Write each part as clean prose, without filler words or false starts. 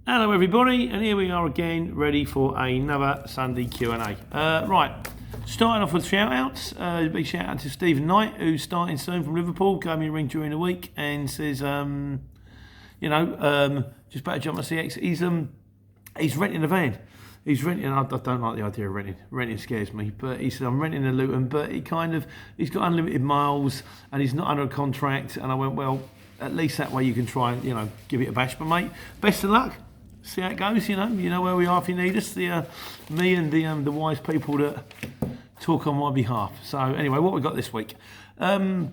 Hello everybody, and here we are again, ready for another Sunday Q&A. Right, starting off with shout-outs. Big shout-out to Stephen Knight, who's starting soon from Liverpool. Gave me a ring during the week and says, just better jump on CX. He's renting a van. He's renting. I don't like the idea of renting. Renting scares me. But he said, I'm renting a Luton, but he's got unlimited miles and he's not under a contract. And I went, well, at least that way you can try and, give it a bash. But mate, best of luck. See how it goes, you know where we are if you need us. Me and the wise people that talk on my behalf. So anyway, what we got this week? I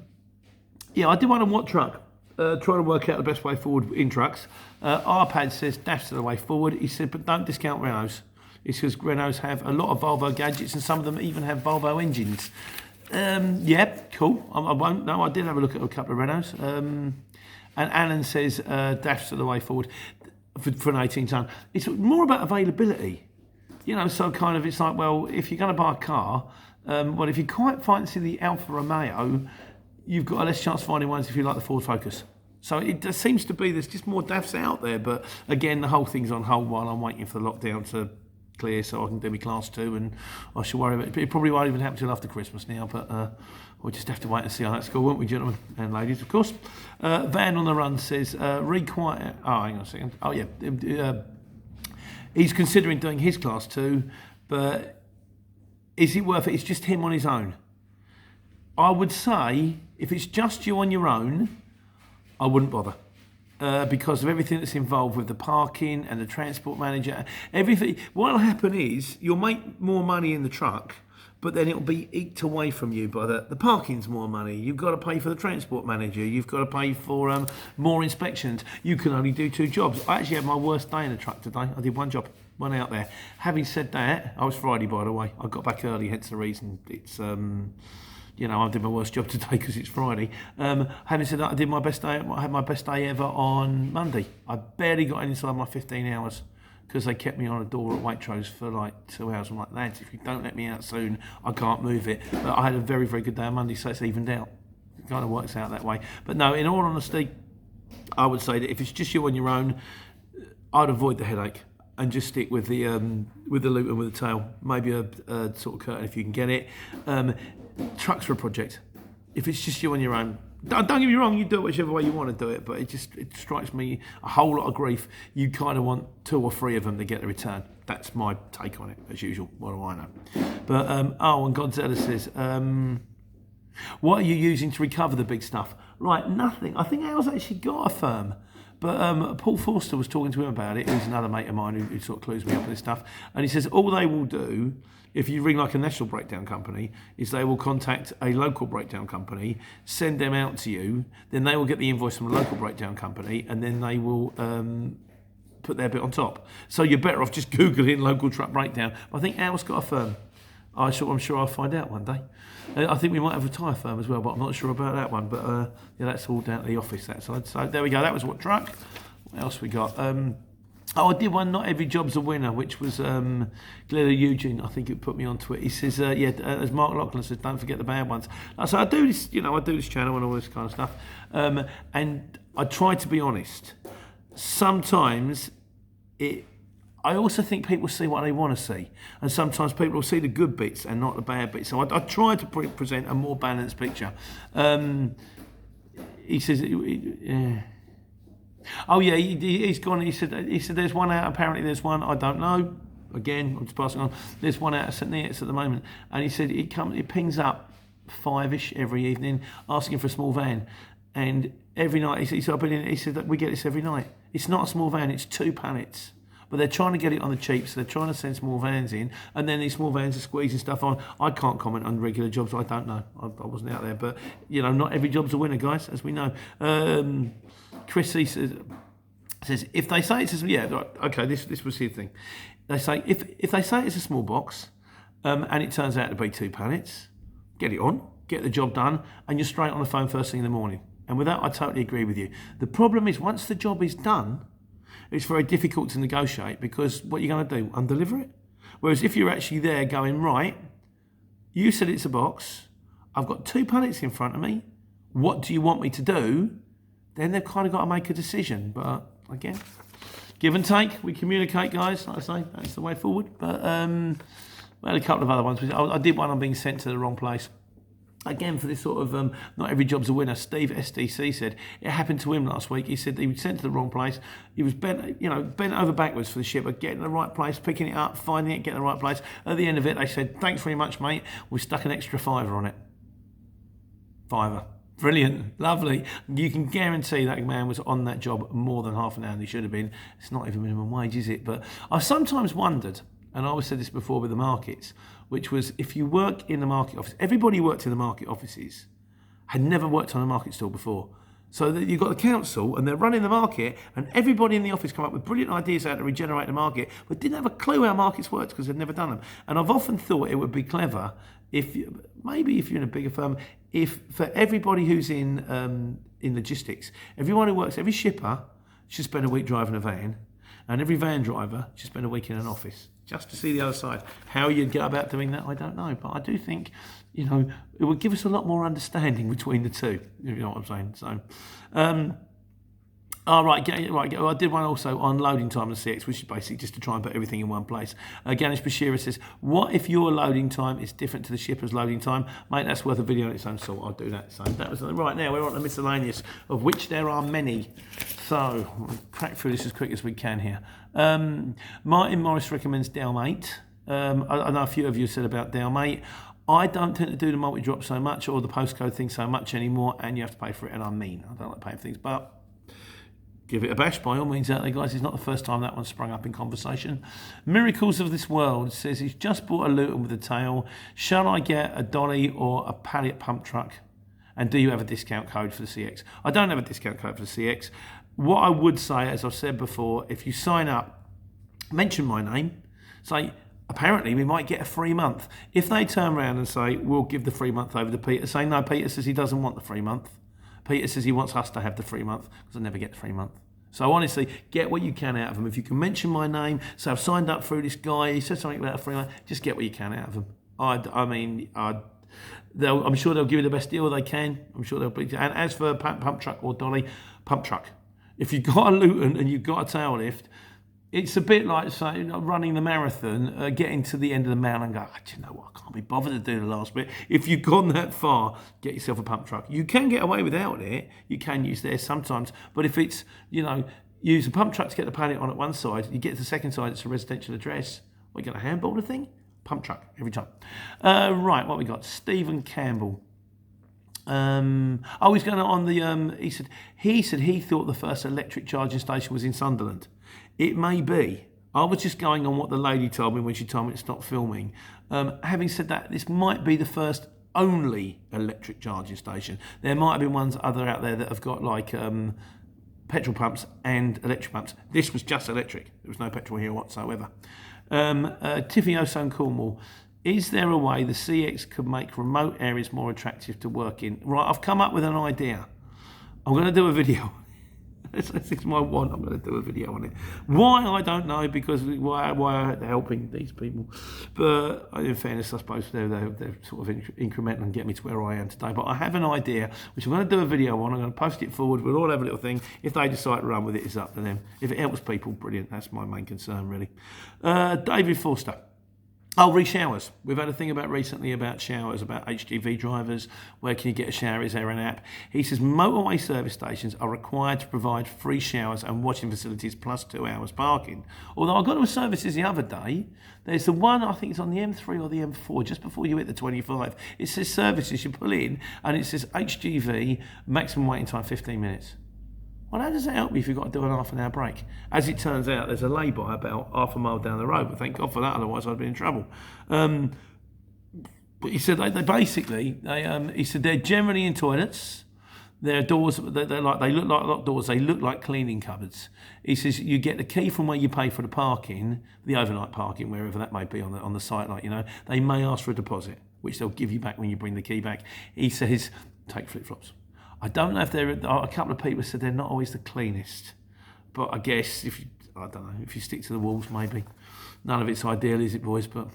did one on what truck. Trying to work out the best way forward in trucks. Arpad says dash to the way forward. He said, but don't discount Renaults. It's because Renaults have a lot of Volvo gadgets and some of them even have Volvo engines. Cool. I won't. No, I did have a look at a couple of Renaults. And Alan says dash to the way forward. For an 18-ton, it's more about availability, So kind of, it's like, well, if you're going to buy a car, if you quite fancy the Alfa Romeo, you've got a less chance of finding ones if you like the Ford Focus. So it seems to be there's just more DAFs out there, but again, the whole thing's on hold while I'm waiting for the lockdown to clear so I can do my class 2, and I should worry about it. It probably won't even happen till after Christmas now, but we'll just have to wait and see how that's going, won't we, gentlemen and ladies, of course. Van on the Run says, require... Oh, hang on a second. Oh, yeah. He's considering doing his class 2, but is it worth it? It's just him on his own. I would say, if it's just you on your own, I wouldn't bother. Because of everything that's involved with the parking and the transport manager, everything. What'll happen is you'll make more money in the truck, but then it'll be eked away from you by the parking's more money. You've got to pay for the transport manager. You've got to pay for more inspections. You can only do 2 jobs. I actually had my worst day in the truck today. I did 1 job, went out there. Having said that, I was Friday, by the way. I got back early, hence the reason it's... I did my worst job today because it's Friday. Having said that, I did my best day. I had my best day ever on Monday. I barely got inside my 15 hours because they kept me on a door at Waitrose for like 2 hours. I'm like, lads, if you don't let me out soon, I can't move it. But I had a very, very good day on Monday, so it's evened out. It kind of works out that way. But no, in all honesty, I would say that if it's just you on your own, I'd avoid the headache and just stick with the Luton with the tail. Maybe a sort of curtain if you can get it. Trucks for a project. If it's just you on your own, don't get me wrong, you do it whichever way you want to do it, but it strikes me a whole lot of grief. You kind of want 2 or 3 of them to get the return. That's my take on it, as usual. What do I know? But, and Godzilla says, what are you using to recover the big stuff? Right, nothing. I think Al's actually got a firm. But Paul Forster was talking to him about it, who's another mate of mine who sort of clues me up with this stuff. And he says all they will do, if you ring like a national breakdown company, is they will contact a local breakdown company, send them out to you, then they will get the invoice from a local breakdown company, and then they will put their bit on top. So you're better off just Googling local truck breakdown. I think Al's got a firm. I'm sure I'll find out one day. I think we might have a tyre firm as well, but I'm not sure about that one. But that's all down to the office, that side. So there we go. That was what truck. What else we got? I did one, Not Every Job's a Winner, which was Glenn Eugene. I think it put me onto it. He says, as Mark Lachlan says, don't forget the bad ones. So I do this, I do this channel and all this kind of stuff. And I try to be honest. Sometimes I also think people see what they want to see, and sometimes people will see the good bits and not the bad bits. So I try to present a more balanced picture. He says, he's gone. He said there's one out. Apparently there's one. I don't know. Again, I'm just passing on. There's one out at St Neots at the moment, and he said it pings up 5ish every evening, asking for a small van, and every night he said that we get this every night. It's not a small van. It's 2 pallets. But they're trying to get it on the cheap, so they're trying to send small vans in, and then these small vans are squeezing stuff on. I can't comment on regular jobs, I don't know. I wasn't out there, but, not every job's a winner, guys, as we know. Chris C says, if they say it's this was his thing. They say, if they say it's a small box, and it turns out to be 2 pallets, get it on, get the job done, and you're straight on the phone first thing in the morning. And with that, I totally agree with you. The problem is, once the job is done, it's very difficult to negotiate because what you're going to do, undeliver it? Whereas if you're actually there going, right, you said it's a box, I've got 2 pallets in front of me, what do you want me to do? Then they've kind of got to make a decision. But again, give and take. We communicate, guys. Like I say, that's the way forward. But we had a couple of other ones. I did one on being sent to the wrong place. Again, for this sort of not every job's a winner. Steve SDC said it happened to him last week. He said he was sent to the wrong place. He was bent over backwards for the shipper, getting the right place, picking it up, finding it, getting the right place. At the end of it, they said, "Thanks very much, mate. We stuck an extra £5 on it." £5. Brilliant, lovely. You can guarantee that man was on that job more than half an hour than he should have been. It's not even minimum wage, is it? But I've sometimes wondered, and I always said this before with the markets, which was if you work in the market office, everybody who worked in the market offices had never worked on a market stall before. So you've got the council and they're running the market, and everybody in the office come up with brilliant ideas how to regenerate the market, but didn't have a clue how markets worked because they'd never done them. And I've often thought it would be clever if you're in a bigger firm, if for everybody who's in logistics, everyone who works, every shipper should spend a week driving a van, and every van driver should spend a week in an office, just to see the other side. How you'd go about doing that, I don't know. But I do think, it would give us a lot more understanding between the two, if you know what I'm saying. So, I did one also on loading time on the CX, which is basically just to try and put everything in one place. Ganesh Bashira says, what if your loading time is different to the shipper's loading time? Mate, that's worth a video on its own, so I'll do that. So that was right now, we're on the miscellaneous, of which there are many. So we'll crack through this as quick as we can here. Martin Morris recommends Dalmate. I know a few of you said about Dalmate. I don't tend to do the multi-drop so much or the postcode thing so much anymore, and you have to pay for it, and I don't like paying for things, but give it a bash by all means out there, guys. It's not the first time that one sprung up in conversation. Miracles of this world says he's just bought a Luton with a tail. Shall I get a dolly or a pallet pump truck? And do you have a discount code for the CX? I don't have a discount code for the CX. What I would say, as I've said before, if you sign up, mention my name, say, apparently we might get a free month. If they turn around and say, we'll give the free month over to Peter, say, no, Peter says he doesn't want the free month. Peter says he wants us to have the free month, because I never get the free month. So honestly, get what you can out of them. If you can mention my name, say I've signed up through this guy, he said something about a free month, just get what you can out of them. I'm sure they'll give you the best deal they can. I'm sure they'll be. And as for pump truck or dolly, pump truck. If you've got a Luton and you've got a tail lift, it's a bit like, say, running the marathon, getting to the end of the mountain and go, do you know what, I can't be bothered to do the last bit. If you've gone that far, get yourself a pump truck. You can get away without it. You can use theirs sometimes. But if it's, use a pump truck to get the pallet on at one side, you get to the second side, it's a residential address. What, you going to handball the thing? Pump truck, every time. Right, what we got? Stephen Campbell. He's going on the, he said he thought the first electric charging station was in Sunderland. It may be. I was just going on what the lady told me when she told me to stop filming. Having said that, this might be the first only electric charging station. There might have been ones other out there that have got like petrol pumps and electric pumps. This was just electric. There was no petrol here whatsoever. Tiffy O'Son Cornwall. Is there a way the CX could make remote areas more attractive to work in? Right, I've come up with an idea. I'm going to do a video. It's my want. I'm going to do a video on it. Why, I don't know, because why I'm helping these people. But in fairness, I suppose they're sort of incremental and get me to where I am today. But I have an idea, which I'm going to do a video on. I'm going to post it forward. We'll all have a little thing. If they decide to run with it, it's up to them. If it helps people, brilliant. That's my main concern, really. David Forster. Oh, re-showers. We've had a thing recently about showers, about HGV drivers. Where can you get a shower? Is there an app? He says motorway service stations are required to provide free showers and washing facilities plus 2 hours parking. Although I got to a services the other day, there's the one, I think it's on the M3 or the M4, just before you hit the 25. It says services, you pull in, and it says HGV, maximum waiting time 15 minutes. Well, how does that help me if you've got to do an half an hour break? As it turns out, there's a lay-by about half a mile down the road, but thank God for that, otherwise I'd be in trouble. But he said he said they're generally in toilets. Their doors, they look like locked doors. They look like cleaning cupboards. He says you get the key from where you pay for the parking, the overnight parking, wherever that may be on the site. They may ask for a deposit, which they'll give you back when you bring the key back. He says take flip-flops. I don't know if a couple of people said they're not always the cleanest, but I guess I don't know, if you stick to the walls, maybe. None of it's ideal, is it, boys? But,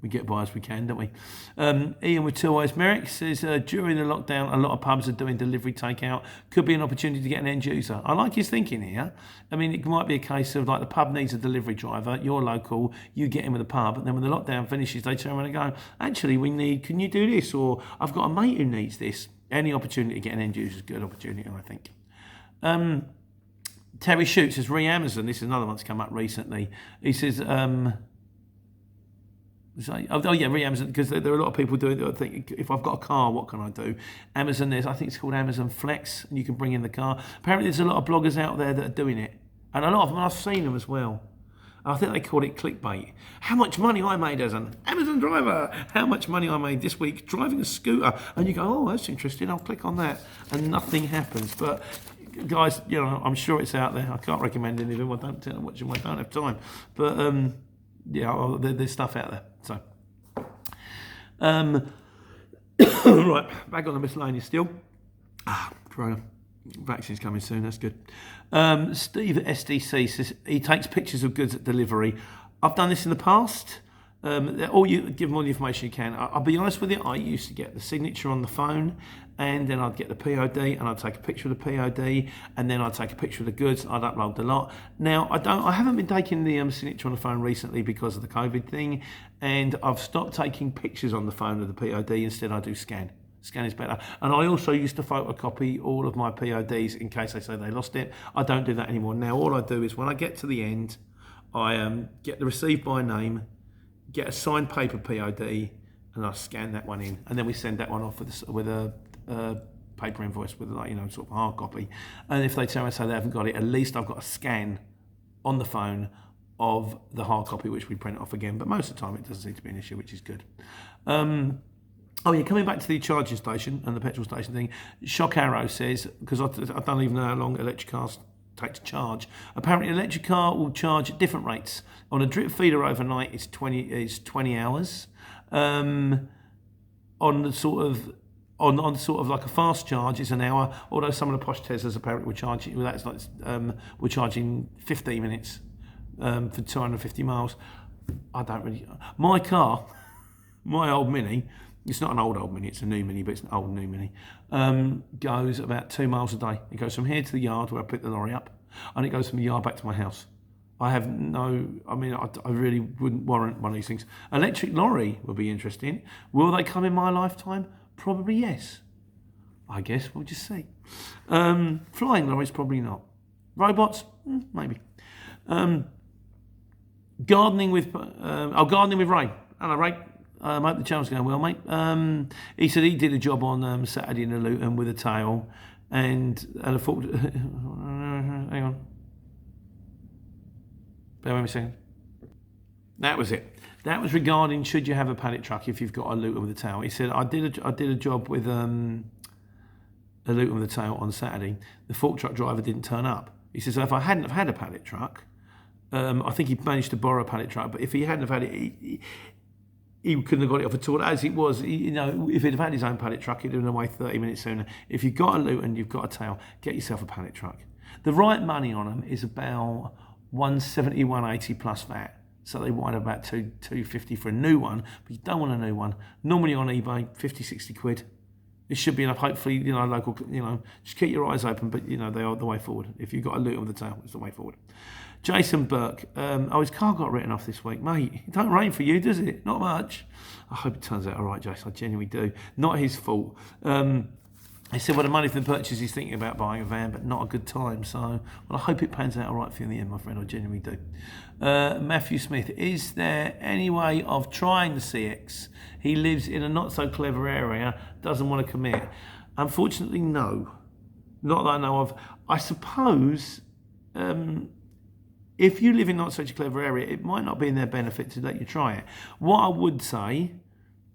we get by as we can, don't we? Ian with Two Eyes Merrick says, during the lockdown, a lot of pubs are doing delivery takeout. Could be an opportunity to get an end user. I like his thinking here. I mean, it might be a case of, like, the pub needs a delivery driver, you're local, you get in with the pub, and then when the lockdown finishes, they turn around and go, actually, can you do this? Or I've got a mate who needs this. Any opportunity to get an end user is a good opportunity, I think. Terry Shoots says, Amazon. This is another one that's come up recently. He says, Amazon, because there are a lot of people doing it. I think, if I've got a car, what can I do? Amazon, I think it's called Amazon Flex, and you can bring in the car. Apparently, there's a lot of bloggers out there that are doing it. And a lot of them, I've seen them as well. I think they call it clickbait. How much money I made as an Amazon driver. How much money I made this week driving a scooter. And you go, oh, that's interesting. I'll click on that. And nothing happens. But guys, I'm sure it's out there. I can't recommend any of them. I don't watch them. I don't have time. But there's stuff out there. So, right, back on the miscellaneous still. Corona. Vaccine's coming soon. That's good. Steve at SDC says he takes pictures of goods at delivery. I've done this in the past. Give them all the information you can. I'll be honest with you, I used to get the signature on the phone, and then I'd get the POD, and I'd take a picture of the POD, and then I'd take a picture of the goods, and I'd upload the lot. Now, I haven't been taking the signature on the phone recently because of the COVID thing, and I've stopped taking pictures on the phone of the POD. Instead, I do scan. Scan is better. And I also used to photocopy all of my PODs in case they say they lost it. I don't do that anymore. Now, all I do is when I get to the end, I get the received by name, get a signed paper POD, and I scan that one in, and then we send that one off with a paper invoice with sort of a hard copy. And if they tell me they haven't got it, at least I've got a scan on the phone of the hard copy, which we print off again. But most of the time, it doesn't seem to be an issue, which is good. Coming back to the charging station and the petrol station thing, Shock Arrow says, because I don't even know how long electric cars take to charge. Apparently, an electric car will charge at different rates. On a drip feeder overnight, it's 20 hours. On sort of like a fast charge, it's an hour. Although some of the posh Teslas apparently were charging, we're charging 15 minutes for 250 miles. I don't really. My car, my old Mini. It's not an old Mini, it's a new Mini, but it's an old new Mini. Goes about 2 miles a day. It goes from here to the yard where I pick the lorry up, and it goes from the yard back to my house. I really wouldn't warrant one of these things. Electric lorry would be interesting. Will they come in my lifetime? Probably yes. I guess we'll just see. Flying lorries, probably not. Robots? Maybe. Gardening with Ray. Hello, Ray. I hope the channel's going well, mate. He said he did a job on Saturday in the Luton with a tail, and I thought, hang on, bear with me a second. That was it. That was regarding should you have a pallet truck if you've got a Luton with a tail. He said I did a job with a Luton with a tail on Saturday. The fork truck driver didn't turn up. He says, so if I hadn't have had a pallet truck, I think he managed to borrow a pallet truck, but if he hadn't have had it, he couldn't have got it off at all. As it was, if he'd have had his own pallet truck, he'd have been away 30 minutes sooner. If you've got a Luton, you've got a tail, get yourself a pallet truck. The right money on them is about 170, 180 plus VAT. So they wind up about 250 for a new one, but you don't want a new one. Normally on eBay, 50, 60 quid. It should be enough. Hopefully, local, just keep your eyes open, but they are the way forward. If you've got a Luton with a tail, it's the way forward. Jason Burke, his car got written off this week. Mate, it don't rain for you, does it? Not much. I hope it turns out all right, Jason. I genuinely do. Not his fault. He said, the money for the purchase, he's thinking about buying a van, but not a good time. So, I hope it pans out all right for you in the end, my friend. I genuinely do. Matthew Smith, is there any way of trying the CX? He lives in a not-so-clever area, doesn't want to commit. Unfortunately, no. Not that I know of. I suppose, if you live in not such a clever area, it might not be in their benefit to let you try it. What I would say,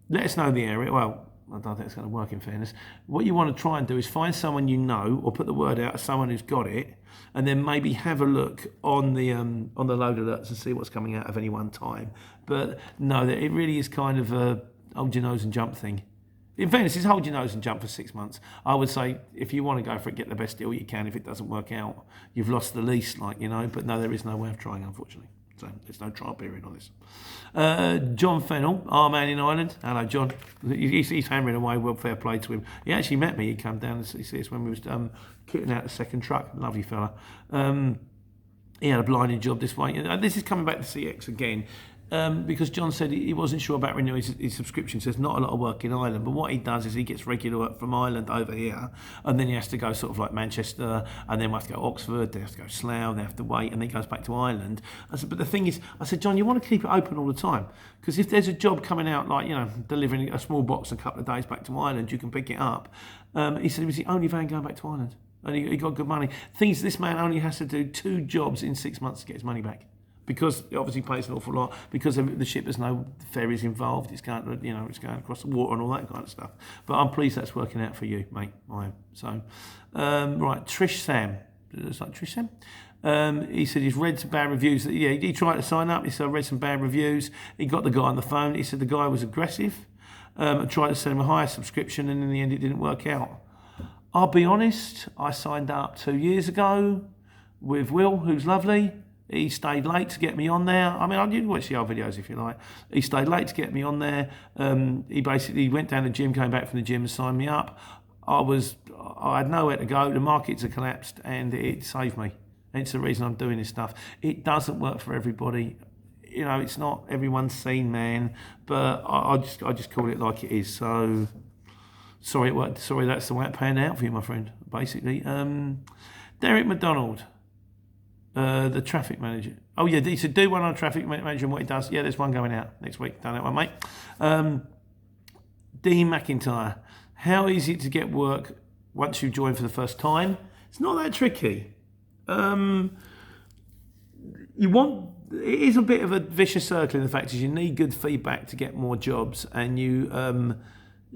let us know the area. Well, I don't think it's going to work in fairness. What you want to try and do is find someone you know, or put the word out to someone who's got it, and then maybe have a look on the load alerts and see what's coming out of any one time. But no, it really is kind of a hold your nose and jump thing. In fairness, it's hold your nose and jump for 6 months. I would say if you want to go for it, get the best deal you can. If it doesn't work out, you've lost the lease, But no, there is no way of trying, unfortunately. So there's no trial period on this. John Fennell, our man in Ireland. Hello, John. He's hammering away. Well, fair play to him. He actually met me. He came down and see us when we was kitting out the second truck. Lovely fella. He had a blinding job this way. And this is coming back to CX again. Because John said he wasn't sure about renewing his subscription, so there's not a lot of work in Ireland. But what he does is he gets regular work from Ireland over here, and then he has to go sort of like Manchester, and then we have to go Oxford, they have to go Slough, they have to wait, and then he goes back to Ireland. I said, but the thing is, I said, John, you want to keep it open all the time, because if there's a job coming out, delivering a small box a couple of days back to Ireland, you can pick it up. He said it was the only van going back to Ireland, and he got good money. Thing is, this man only has to do 2 jobs in 6 months to get his money back. Because it obviously pays an awful lot, because the ship, there's no ferries involved, it's going across the water and all that kind of stuff. But I'm pleased that's working out for you, mate. I am. So, right, Trish Sam. It's like Trish Sam. He said he's read some bad reviews. He tried to sign up. He said, I read some bad reviews. He got the guy on the phone. He said the guy was aggressive. I tried to sell him a higher subscription, and in the end it didn't work out. I'll be honest, I signed up 2 years ago with Will, who's lovely. He stayed late to get me on there. I mean, you can watch the old videos if you like. He stayed late to get me on there. He basically went down the gym, came back from the gym and signed me up. I had nowhere to go. The markets had collapsed and it saved me. It's the reason I'm doing this stuff. It doesn't work for everybody. It's not everyone's scene, man. But I just call it like it is. So, sorry it worked. Sorry, that's the way it panned out for you, my friend, basically. Derek McDonald. The traffic manager. Oh yeah, he said do one on traffic manager and what he does. Yeah, there's one going out next week. Done that one, mate. Dean McIntyre. How easy to get work once you join for the first time? It's not that tricky. It is a bit of a vicious circle in the fact is you need good feedback to get more jobs, and you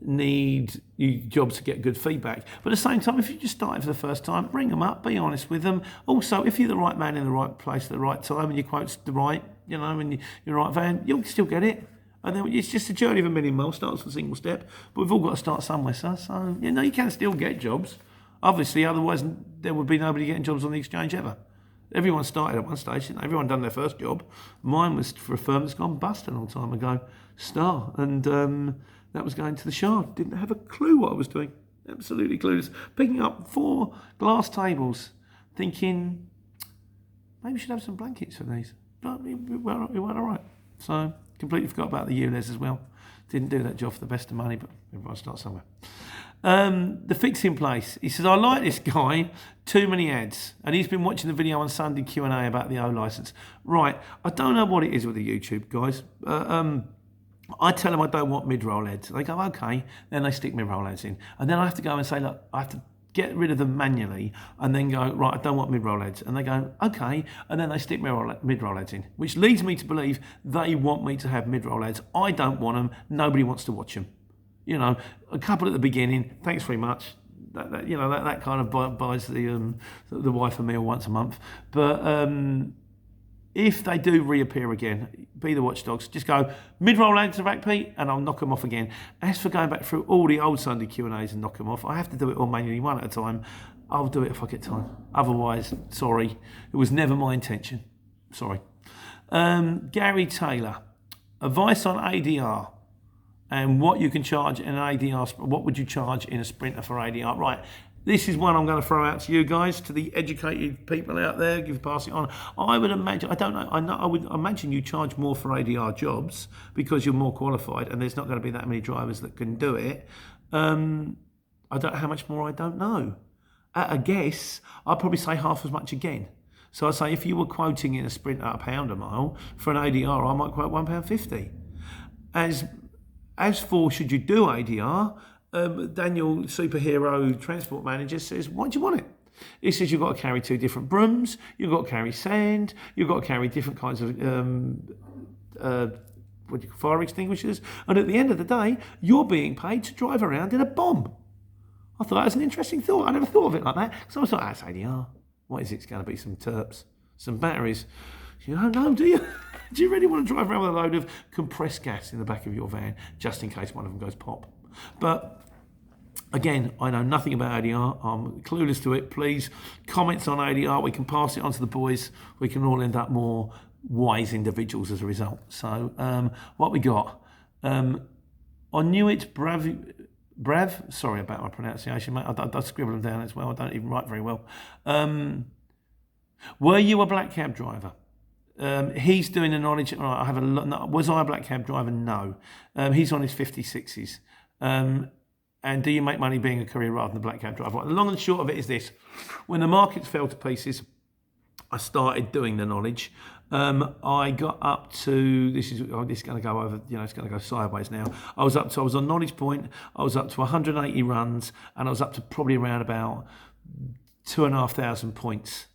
need jobs to get good feedback. But at the same time, if you just started for the first time, bring them up, be honest with them. Also, if you're the right man in the right place at the right time and your quote's the right, and you're the right van, you'll still get it. And then it's just a journey of a million miles, starts with a single step. But we've all got to start somewhere, sir. So, you can still get jobs. Obviously, otherwise there would be nobody getting jobs on the exchange ever. Everyone started at one stage, everyone done their first job. Mine was for a firm that's gone bust a long time ago, Star. And that was going to the Shard. Didn't have a clue what I was doing. Absolutely clueless. Picking up 4 glass tables, thinking, maybe we should have some blankets for these. But it went all right. So, completely forgot about the ULEZ as well. Didn't do that job for the best of money, but everyone starts somewhere. The fixing place. He says, I like this guy, too many ads. And he's been watching the video on Sunday Q&A about the O licence. Right, I don't know what it is with the YouTube guys. I tell them I don't want mid-roll ads. They go, okay. Then they stick mid-roll ads in. And then I have to go and say, look, I have to get rid of them manually and then go, right, I don't want mid-roll ads. And they go, okay. And then they stick mid-roll ads in, which leads me to believe they want me to have mid-roll ads. I don't want them. Nobody wants to watch them. A couple at the beginning, thanks very much. That kind of buys the wife a meal once a month. But if they do reappear again, be the watchdogs. Just go mid-roll ads to the back, Pete, and I'll knock them off again. As for going back through all the old Sunday Q&As and knock them off, I have to do it all manually, one at a time. I'll do it if I get time. Otherwise, sorry, it was never my intention. Sorry. Gary Taylor, advice on ADR and what you can charge in an ADR. What would you charge in a Sprinter for ADR? Right. This is one I'm going to throw out to you guys, to the educated people out there. Pass it on. I would imagine, I would imagine you charge more for ADR jobs because you're more qualified, and there's not going to be that many drivers that can do it. I don't know how much more. I don't know. At a guess, I'd probably say half as much again. So I'd say if you were quoting in a Sprinter £1 a mile for an ADR, I might quote £1.50. As for should you do ADR? Daniel, superhero transport manager, says, why do you want it? He says you've got to carry 2 different brooms, you've got to carry sand, you've got to carry different kinds of fire extinguishers, and at the end of the day, you're being paid to drive around in a bomb. I thought that was an interesting thought. I never thought of it like that. So I thought, that's ADR. What is it? It's going to be some terps, some batteries. You don't know, do you? Do you really want to drive around with a load of compressed gas in the back of your van, just in case one of them goes pop? But again, I know nothing about ADR. I'm clueless to it. Please, comments on ADR. We can pass it on to the boys. We can all end up more wise individuals as a result. So what we got? I knew it, Brav. Sorry about my pronunciation, mate. I scribble them down as well. I don't even write very well. Were you a black cab driver? He's doing the knowledge. Right, I have a. Was I a black cab driver? No. He's on his 56s. And do you make money being a courier rather than a black cab driver? The long and short of it is this: when the markets fell to pieces, I started doing the knowledge. I got up to this is going to go over. It's going to go sideways now. I was on knowledge point. I was up to 180 runs, and I was up to probably around about 2,500 points.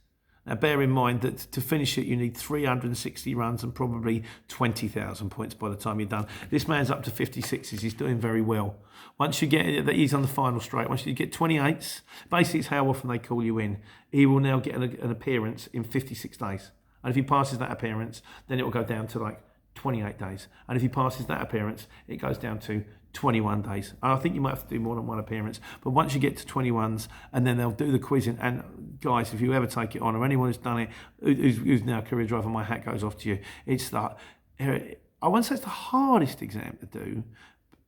Now, bear in mind that to finish it, you need 360 runs and probably 20,000 points by the time you're done. This man's up to 56s. He's doing very well. Once you get that, he's on the final straight. Once you get 28s, basically it's how often they call you in. He will now get an appearance in 56 days. And if he passes that appearance, then it will go down to like 28 days. And if he passes that appearance, it goes down to 21 days. I think you might have to do more than one appearance, but once you get to 21s, and then they'll do the quizzing. And guys, if you ever take it on, or anyone who's done it, who's now a career driver, my hat goes off to you. It's that, I won't say it's the hardest exam to do.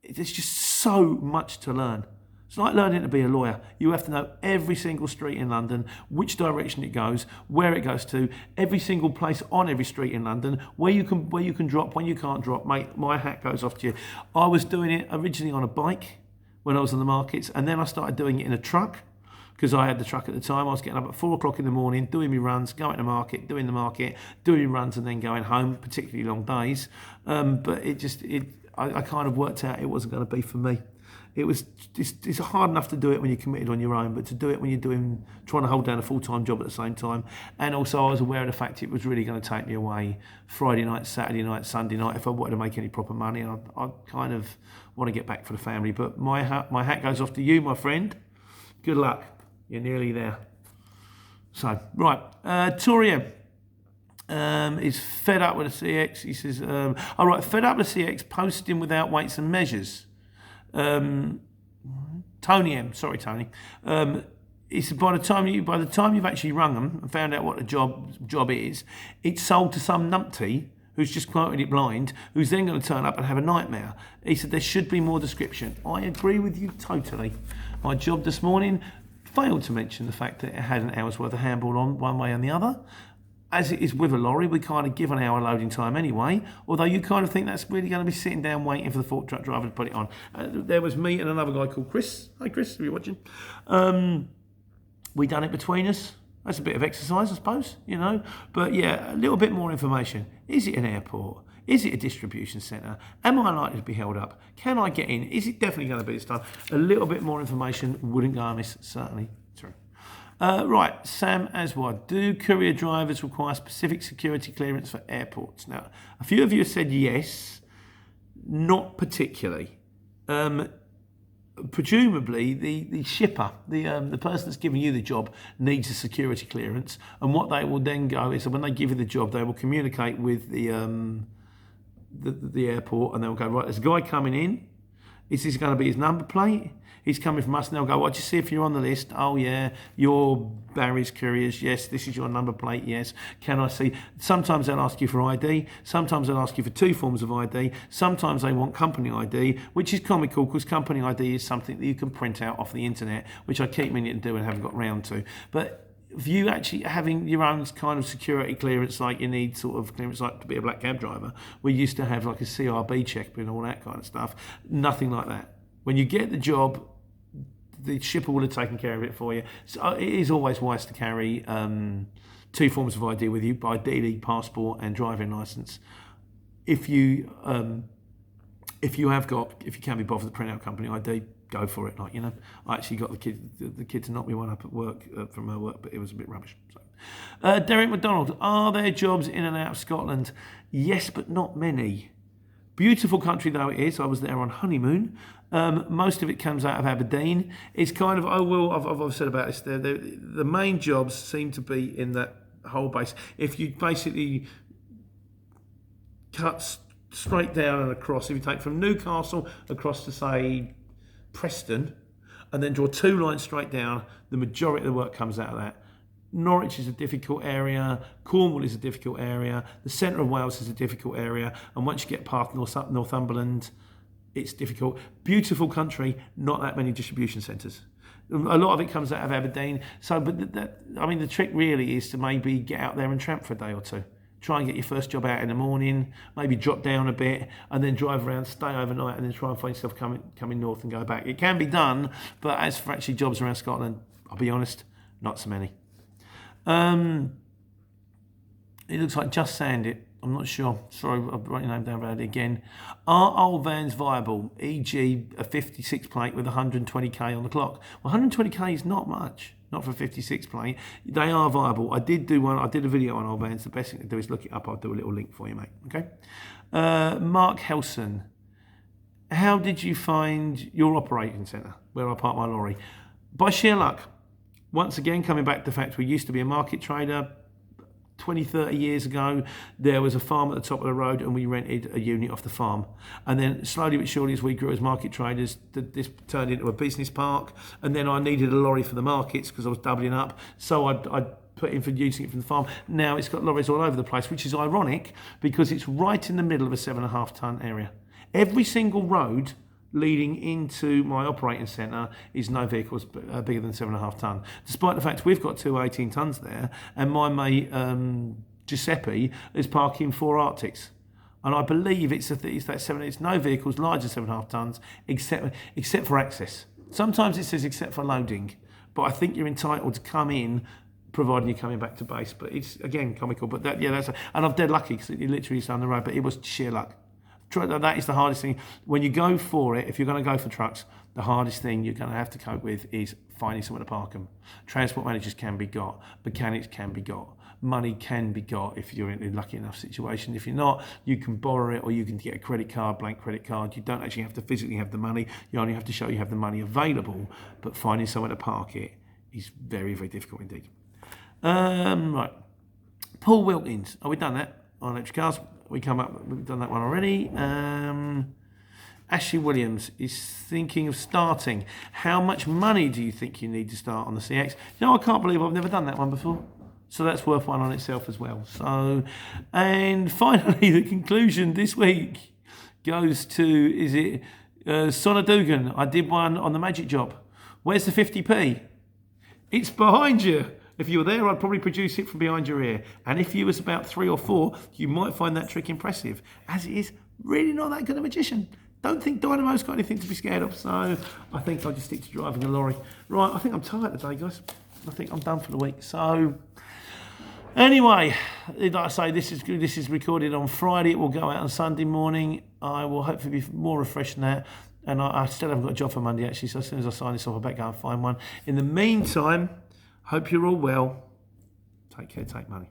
There's just so much to learn. It's like learning to be a lawyer. You have to know every single street in London, which direction it goes, where it goes to, every single place on every street in London, where you can drop, when you can't drop. Mate, my hat goes off to you. I was doing it originally on a bike when I was in the markets, and then I started doing it in a truck because I had the truck at the time. I was getting up at 4 o'clock in the morning, doing my runs, going to the market, doing runs, and then going home, particularly long days. But I kind of worked out it wasn't going to be for me. It's hard enough to do it when you're committed on your own, but to do it when you're trying to hold down a full-time job at the same time. And also I was aware of the fact it was really going to take me away Friday night, Saturday night, Sunday night if I wanted to make any proper money. I kind of want to get back for the family. But my hat goes off to you, my friend. Good luck. You're nearly there. So, right. Torium is fed up with the CX. He says, fed up with the CX, posting without weights and measures. Tony M. Sorry, Tony. He said by the time you've actually rung them and found out what the job is, it's sold to some numpty who's just quoted it blind, who's then going to turn up and have a nightmare. He said there should be more description. I agree with you totally. My job this morning failed to mention the fact that it had an hour's worth of handball on one way and the other. As it is with a lorry, we kind of give an hour loading time anyway, although you kind of think that's really going to be sitting down waiting for the fork truck driver to put it on. There was me and another guy called Chris. Hi Chris, are you watching? We done it between us. That's a bit of exercise, I suppose, But yeah, a little bit more information. Is it an airport? Is it a distribution centre? Am I likely to be held up? Can I get in? Is it definitely going to be this time? A little bit more information wouldn't go amiss, certainly. True. Right, Sam Aswad. Do courier drivers require specific security clearance for airports? Now, a few of you have said yes, not particularly. Presumably, the shipper, the person that's giving you the job, needs a security clearance, and what they will then go is, when they give you the job, they will communicate with the airport, and they'll go, right, there's a guy coming in. Is this going to be his number plate? He's coming from us, and they'll go, well, just see if you're on the list. Oh, yeah, you're Barry's Couriers. Yes, this is your number plate. Yes. Can I see? Sometimes they'll ask you for ID. Sometimes they'll ask you for 2 forms of ID. Sometimes they want company ID, which is comical because company ID is something that you can print out off the internet, which I keep meaning to do and haven't got round to. But if you actually having your own kind of security clearance, like you need sort of clearance like to be a black cab driver, we used to have like a CRB check and all that kind of stuff. Nothing like that. When you get the job, the shipper will have taken care of it for you. So it is always wise to carry 2 forms of ID with you, ideally passport and driving licence. If you can be bothered to print out company ID, go for it. I actually got the kid to knock me one up at work from her work, but it was a bit rubbish. So. Derek McDonald, are there jobs in and out of Scotland? Yes, but not many. Beautiful country though it is. I was there on honeymoon. Most of it comes out of Aberdeen. It's kind of, I've said about this, the main jobs seem to be in that whole base. If you basically cut straight down and across, if you take from Newcastle across to, say, Preston, and then draw 2 lines straight down. The majority of the work comes out of that. Norwich is a difficult area, Cornwall is a difficult area, the centre of Wales is a difficult area, and once you get past Northumberland, it's difficult. Beautiful country, not that many distribution centres. A lot of it comes out of Aberdeen. So, but the trick really is to maybe get out there and tramp for a day or two. Try and get your first job out in the morning, maybe drop down a bit, and then drive around, stay overnight, and then try and find yourself coming north and go back. It can be done, but as for actually jobs around Scotland, I'll be honest, not so many. It looks like Just Sand It. I'm not sure. Sorry, I've written your name down about it again. Are old vans viable? E.g. a 56 plate with 120k on the clock. Well, 120k is not much. Not for a 56 plate. They are viable. I did a video on old vans. The best thing to do is look it up. I'll do a little link for you, mate. Okay. Mark Helson. How did you find your operating centre where I park my lorry? By sheer luck. Once again, coming back to the fact we used to be a market trader. 20, 30 years ago, there was a farm at the top of the road and we rented a unit off the farm. And then slowly but surely as we grew as market traders, this turned into a business park. And then I needed a lorry for the markets because I was doubling up. So I put in for using it from the farm. Now it's got lorries all over the place, which is ironic because it's right in the middle of a 7.5 tonne area. Every single road leading into my operating centre is no vehicles bigger than 7.5 tonne. Despite the fact we've got 2 18 tonnes there, and my mate Giuseppe is parking 4 Arctics. And I believe it's no vehicles larger than 7.5 tonnes except for access. Sometimes it says except for loading, but I think you're entitled to come in providing you're coming back to base. But it's, again, comical. But and I'm dead lucky because it literally is down the road, but it was sheer luck. That is the hardest thing. When you go for it, if you're going to go for trucks, the hardest thing you're going to have to cope with is finding somewhere to park them. Transport managers can be got. Mechanics can be got. Money can be got if you're in a lucky enough situation. If you're not, you can borrow it or you can get a credit card, blank credit card. You don't actually have to physically have the money. You only have to show you have the money available. But finding somewhere to park it is very, very difficult indeed. Right. Paul Wilkins. Oh, we've done that on electric cars. We've done that one already. Ashley Williams is thinking of starting. How much money do you think you need to start on the CX? You know, I can't believe I've never done that one before. So that's worth one on itself as well. So, and finally, the conclusion this week goes to, is it Sonna Dugan? I did one on the Magic Job. Where's the 50p? It's behind you. If you were there, I'd probably produce it from behind your ear. And if you was about 3 or 4, you might find that trick impressive. As it is, really not that good a magician. Don't think Dynamo's got anything to be scared of. So I think I'll just stick to driving a lorry. Right, I think I'm tired today, guys. I think I'm done for the week. So anyway, like I say, this is recorded on Friday. It will go out on Sunday morning. I will hopefully be more refreshed than that. And I still haven't got a job for Monday, actually. So as soon as I sign this off, I better go and find one. In the meantime, hope you're all well. Take care, take money.